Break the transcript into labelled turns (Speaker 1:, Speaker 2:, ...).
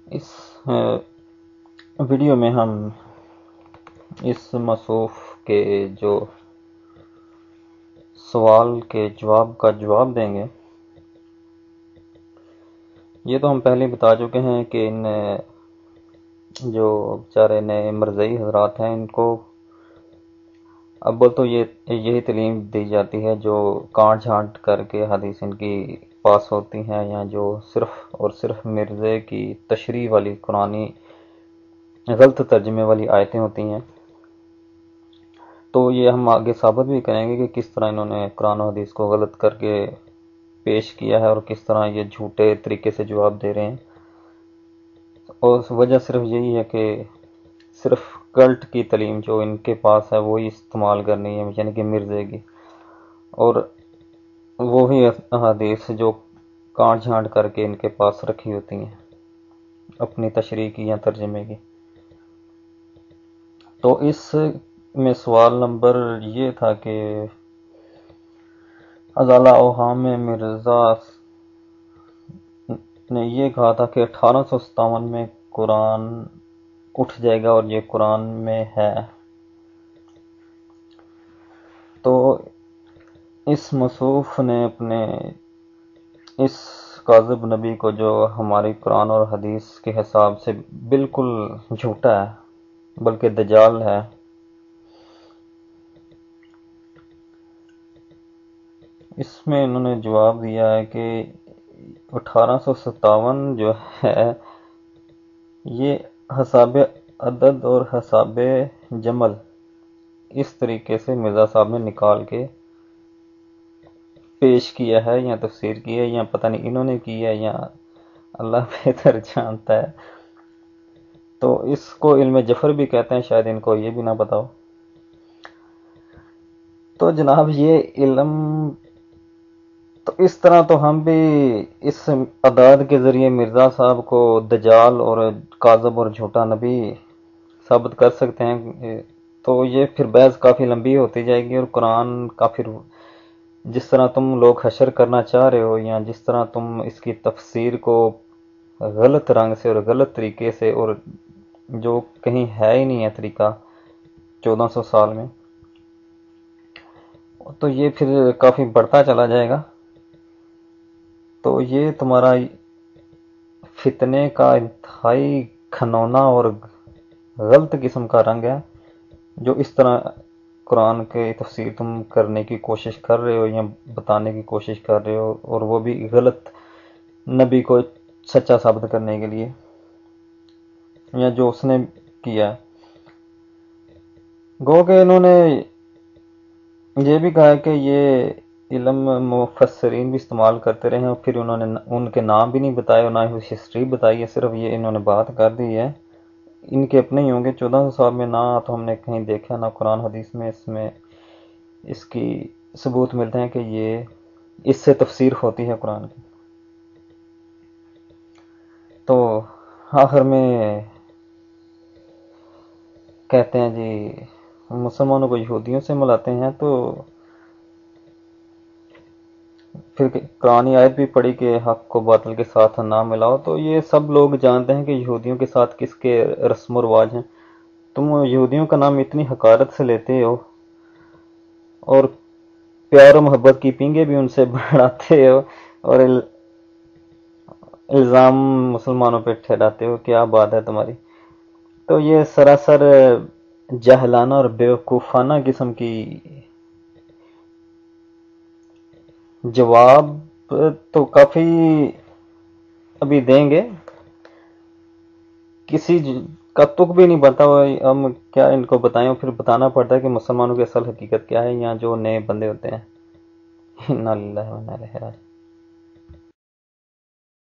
Speaker 1: اس video میں ہم اس موصوف کے جو سوال کے جواب کا جواب دیں گے۔ یہ تو ہم پہلے بتا چکے ہیں کہ ان جو بیچارے نئے مرزئی حضرات ہیں، ان کو اب تو یہی تعلیم دی جاتی ہے جو کانٹ جھانٹ کر کے حدیث ان کی پاس ہوتی ہیں، یا جو صرف اور صرف مرزے کی تشریح والی قرآنی غلط ترجمے والی آیتیں ہوتی ہیں۔ تو یہ ہم آگے ثابت بھی کریں گے کہ کس طرح انہوں نے قرآن و حدیث کو غلط کر کے پیش کیا ہے اور کس طرح یہ جھوٹے طریقے سے جواب دے رہے ہیں۔ اور وجہ صرف یہی ہے کہ صرف کلٹ کی تعلیم جو ان کے پاس ہے وہی استعمال کرنی ہے، یعنی کہ مرزے کی، اور وہی احادیث جو کانٹ جھانٹ کر کے ان کے پاس رکھی ہوتی ہیں اپنی تشریح کی یا ترجمے کی۔ تو اس میں سوال نمبر یہ تھا کہ ازالہ اوہام مرزا نے یہ کہا تھا کہ 1857 میں قرآن اٹھ جائے گا اور یہ قرآن میں ہے۔ تو اس موصوف نے اپنے اس کاذب نبی کو، جو ہماری قرآن اور حدیث کے حساب سے بالکل جھوٹا ہے بلکہ دجال ہے، اس میں انہوں نے جواب دیا ہے کہ 1857 جو ہے یہ حساب عدد اور حساب جمل اس طریقے سے مرزا صاحب نے نکال کے پیش کیا ہے یا تفسیر کی ہے، یا پتہ نہیں انہوں نے کی ہے یا اللہ بہتر جانتا ہے۔ تو اس کو علم جفر بھی کہتے ہیں، شاید ان کو یہ بھی نہ پتا ہو۔ تو جناب یہ علم تو اس طرح تو ہم بھی اس اعداد کے ذریعے مرزا صاحب کو دجال اور کاذب اور جھوٹا نبی ثابت کر سکتے ہیں۔ تو یہ پھر بحث کافی لمبی ہوتی جائے گی، اور قرآن کا پھر جس طرح تم لوگ حشر کرنا چاہ رہے ہو، یا جس طرح تم اس کی تفسیر کو غلط رنگ سے اور غلط طریقے سے، اور جو کہیں ہے ہی نہیں ہے طریقہ 1400 سال میں، تو یہ پھر کافی بڑھتا چلا جائے گا۔ تو یہ تمہارا فتنے کا انتہائی گھنونا اور غلط قسم کا رنگ ہے، جو اس طرح قرآن کے تفسیر تم کرنے کی کوشش کر رہے ہو یا بتانے کی کوشش کر رہے ہو، اور وہ بھی غلط نبی کو سچا ثابت کرنے کے لیے، یا جو اس نے کیا۔ گو کہ انہوں نے یہ بھی کہا کہ یہ علم مفسرین بھی استعمال کرتے رہے ہیں، اور پھر انہوں نے ان کے نام بھی نہیں بتائے اور نہ ہی ہسٹری بتائی ہے، صرف یہ انہوں نے بات کر دی ہے۔ ان کے اپنے ہی ہوں گے 1400 سال میں، نہ تو ہم نے کہیں دیکھا نہ قرآن حدیث میں اس کی ثبوت ملتے ہیں کہ یہ اس سے تفسیر ہوتی ہے قرآن کی۔ تو آخر میں کہتے ہیں جی مسلمانوں کو یہودیوں سے ملاتے ہیں، تو پھر قرآنی آیت بھی پڑھی کہ حق کو باطل کے ساتھ نہ ملاؤ۔ تو یہ سب لوگ جانتے ہیں کہ یہودیوں کے ساتھ کس کے رسم و رواج ہیں۔ تم یہودیوں کا نام اتنی حقارت سے لیتے ہو اور پیار و محبت کی پینگیں بھی ان سے بڑھاتے ہو، اور الزام مسلمانوں پہ ٹھہراتے ہو، کیا بات ہے تمہاری؟ تو یہ سراسر جاہلانہ اور بیوقوفانہ قسم کی جواب تو کافی ابھی دیں گے، کسی کا تک بھی نہیں بنتا، ہم کیا ان کو بتائیں، پھر بتانا پڑتا ہے کہ مسلمانوں کی اصل حقیقت کیا ہے، یا جو نئے بندے ہوتے ہیں۔ انا للہ و انا الیہ راجعون۔